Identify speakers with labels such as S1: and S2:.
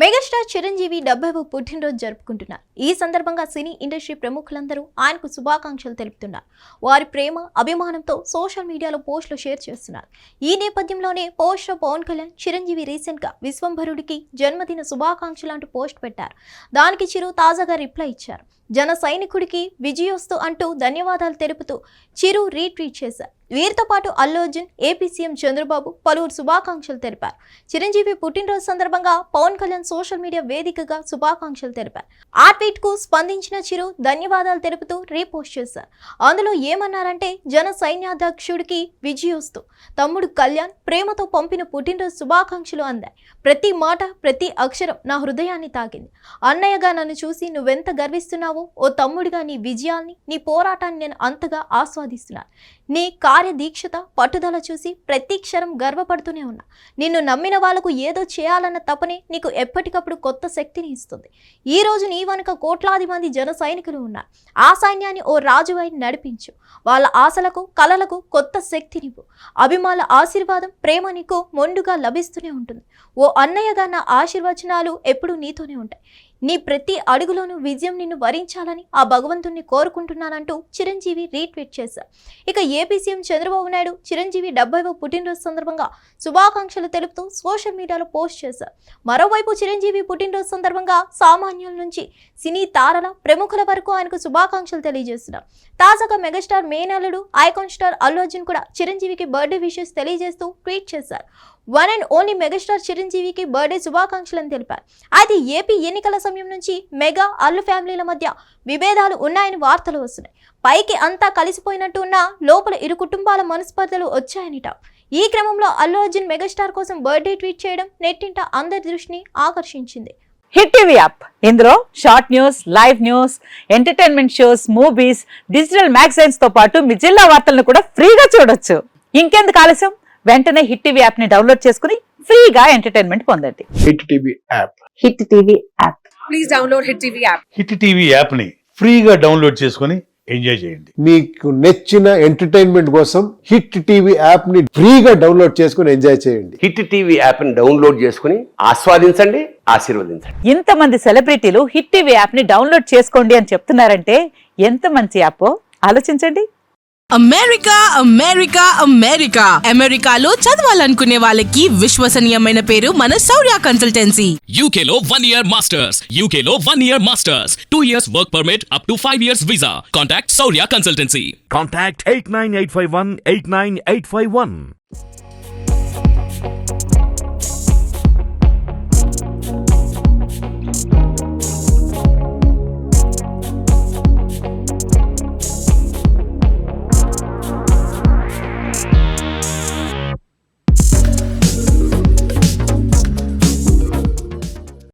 S1: Megastar Chiranjeevi 70వ పుట్టినరోజు జరుపుకుంటున్నారు. ఈ సందర్భంగా సినీ ఇండస్ట్రీ ప్రముఖులందరూ ఆయనకు శుభాకాంక్షలు తెలుపుతున్నారు. వారి ప్రేమ, అభిమానంతో సోషల్ మీడియాలో పోస్టులు షేర్ చేస్తున్నారు. ఈ నేపథ్యంలోనే పోస్టర్ పవన్ కళ్యాణ్ చిరంజీవి రీసెంట్ గా విశ్వంభరుడికి జన్మదిన శుభాకాంక్షలు అంటూ పోస్ట్ పెట్టారు. దానికి చిరు తాజాగా రిప్లై ఇచ్చారు. జన సైనికుడికి విజయోస్తు అంటూ ధన్యవాదాలు తెలుపుతూ చిరు రీట్వీట్ చేశారు. వీరితో పాటు అల్లు అర్జున్, ఏపీ సీఎం చంద్రబాబు పలువురు శుభాకాంక్షలు తెలిపారు. చిరంజీవి పుట్టినరోజు సందర్భంగా పవన్ కళ్యాణ్ సోషల్ మీడియా వేదికగా శుభాకాంక్షలు తెలిపారు. ఆ ట్వీట్ కు స్పందించిన చిరు ధన్యవాదాలు తెలుపుతూ రీపోస్ట్ చేశారు. అందులో ఏమన్నారంటే, జన సైన్యాధ్యక్షుడికి విజయోస్తు, తమ్ముడు కళ్యాణ్ ప్రేమతో పంపిన పుట్టినరోజు శుభాకాంక్షలు అందాయి. ప్రతి మాట, ప్రతి అక్షరం నా హృదయాన్ని తాకింది. అన్నయ్యగా నన్ను చూసి నువ్వెంత గర్విస్తున్నావో, ఓ తమ్ముడిగా నీ విజయాల్ని, నీ పోరాటాన్ని నేను అంతగా ఆస్వాదిస్తున్నాను. నీ కార్యదీక్షత, పట్టుదల చూసి ప్రతి క్షణం గర్వపడుతూనే ఉన్నా. నిన్ను నమ్మిన వాళ్లకు ఏదో చేయాలన్న తపనే నీకు ఎప్పటికప్పుడు కొత్త శక్తిని ఇస్తుంది. ఈ రోజు నీ వెనుక కోట్లాది మంది జన సైనికులు ఉన్నారు. ఆ సైన్యాన్ని ఓ రాజువై నడిపించు. వాళ్ళ ఆశలకు, కలలకు కొత్త శక్తినివ్వు. అభిమానుల ఆశీర్వాదం, ప్రేమ నీకు మొండుగా లభిస్తూనే ఉంటుంది. ఓ అన్నయ్యగా నా ఆశీర్వచనాలు ఎప్పుడూ నీతోనే ఉంటాయి. నీ ప్రతి అడుగులోనూ విజయం నిన్ను వరించాలని ఆ భగవంతుణ్ణి కోరుకుంటున్నానంటూ చిరంజీవి రీట్వీట్ చేశారు. ఇక ఏపీ సీఎం చంద్రబాబు నాయుడు చిరంజీవి 70వ పుట్టినరోజు సందర్భంగా శుభాకాంక్షలు తెలుపుతూ సోషల్ మీడియాలో పోస్ట్ చేశారు. మరోవైపు చిరంజీవి పుట్టినరోజు సందర్భంగా సామాన్యుల నుంచి సినీ తారల, ప్రముఖుల వరకు ఆయనకు శుభాకాంక్షలు తెలియజేస్తున్నారు. తాజాగా మెగాస్టార్ మేనల్లుడు ఐకాన్ స్టార్ అల్లు అర్జున్ కూడా చిరంజీవికి బర్త్డే విషెస్ తెలియజేస్తూ ట్వీట్ చేశారు. వన్ అండ్ ఓన్లీ మెగాస్టార్ చిరంజీవికి బర్త్డే శుభాకాంక్షలను తెలిపారు. అయితే ఏపీ ఎన్నికల సమయం నుంచి మెగా, అల్లు ఫ్యామిలీల మధ్య విభేదాలు ఉన్నాయని వార్తలు వస్తున్నాయి. పైకి అంతా కలిసిపోయినట్టు ఉన్న లోపల ఇరు కుటుంబాల మనస్పర్ధలు వచ్చాయనిట. ఈ క్రమంలో అల్లు అర్జున్ మెగాస్టార్ కోసం బర్త్డే ట్వీట్ చేయడం నెట్టింట అందరి దృష్టిని ఆకర్షించింది.
S2: హిట్ టీవీ యాప్, ఇందులో short news, live news, entertainment shows, movies, digital magazines తో పాటు మీ జిల్లా వార్తలను కూడా ఫ్రీగా చూడొచ్చు. ఇంకెందుకు ఆలస్యం, వెంటనే హిట్ టీవీ యాప్ ని డౌన్లోడ్ చేసుకుని ఫ్రీగా ఎంటర్టైన్మెంట్ పొందండి.
S3: Hit TV app.
S2: Hit TV app.
S4: Please download hit TV app.
S5: Hit TV app ని ఫ్రీగా డౌన్లోడ్ చేసుకుని ఎంజాయ్ చేయండి.
S3: మీకు నచ్చిన ఎంటర్టైన్మెంట్ కోసం హిట్ టీవీ యాప్ ని ఫ్రీగా డౌన్లోడ్ చేసుకుని ఎంజాయ్ చేయండి.
S6: హిట్ టీవీ యాప్ ని డౌన్లోడ్ చేసుకుని ఆస్వాదించండి, ఆశీర్వదించండి.
S2: ఇంతమంది సెలబ్రిటీలు హిట్ టీవీ యాప్ ని డౌన్లోడ్ చేసుకోండి అని చెప్తున్నారంటే ఎంత మంచి యాప్ ఆలోచించండి.
S4: అమెరికా అమెరికా అమెరికా అమెరికాలో చదవాలనుకునే వాళ్ళకి విశ్వసనీయమైన పేరు మన శౌర్య కన్సల్టెన్సీ.
S7: UK లో 1 year masters. UK లో 1 year masters. 2 years work permit up to 5 years visa. Contact Saurya Consultancy.
S8: Contact 89851 89851.